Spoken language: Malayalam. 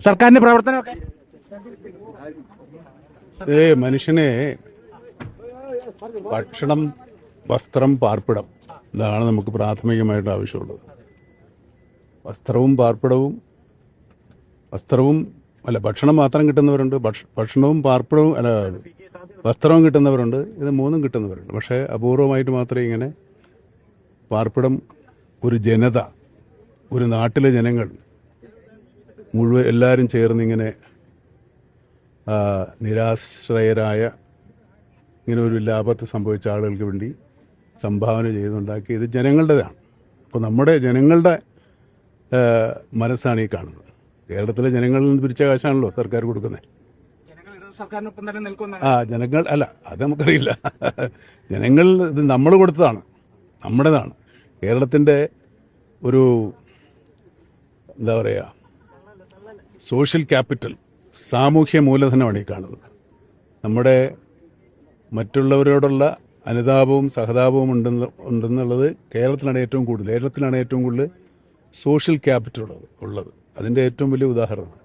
സർക്കാരിന്റെ പ്രവർത്തനമൊക്കെ മനുഷ്യനെ ഭക്ഷണം, വസ്ത്രം, പാർപ്പിടം, ഇതാണ് നമുക്ക് പ്രാഥമികമായിട്ട് ആവശ്യമുള്ളത്. ഭക്ഷണം മാത്രം കിട്ടുന്നവരുണ്ട്, ഭക്ഷണവും പാർപ്പിടവും വസ്ത്രവും കിട്ടുന്നവരുണ്ട്, ഇത് മൂന്നും കിട്ടുന്നവരുണ്ട്. പക്ഷേ അപൂർവമായിട്ട് മാത്രമേ ഇങ്ങനെ പാർപ്പിടം, ഒരു ജനത, ഒരു നാട്ടിലെ ജനങ്ങൾ മുഴുവൻ എല്ലാവരും ചേർന്നിങ്ങനെ നിരാശ്രയരായ ഇങ്ങനെ ഒരു ലാഭത്ത് സംഭവിച്ച ആളുകൾക്ക് വേണ്ടി സംഭാവന ചെയ്തുണ്ടാക്കി ഇത് ജനങ്ങളുടേതാണ്. അപ്പോൾ നമ്മുടെ ജനങ്ങളുടെ മനസ്സാണ് ഈ കാണുന്നത്. കേരളത്തിലെ ജനങ്ങളിൽ നിന്ന് പിരിച്ച കാശാണല്ലോ സർക്കാർ കൊടുക്കുന്നത്. ജനങ്ങൾ അല്ല, അത് നമുക്കറിയില്ല. ജനങ്ങൾ ഇത് നമ്മൾ കൊടുത്തതാണ്, നമ്മുടേതാണ്. കേരളത്തിൻ്റെ ഒരു എന്താ പറയുക, സോഷ്യൽ ക്യാപിറ്റൽ, സാമൂഹ്യ മൂലധനമാണ് ഈ കാണുന്നത്. നമ്മുടെ മറ്റുള്ളവരോടുള്ള അനുതാപവും സഹതാപവും ഉണ്ടെന്നുള്ളത് കേരളത്തിലാണ് ഏറ്റവും കൂടുതൽ സോഷ്യൽ ക്യാപിറ്റൽ ഉള്ളത്. അതിൻ്റെ ഏറ്റവും വലിയ ഉദാഹരണമാണ്.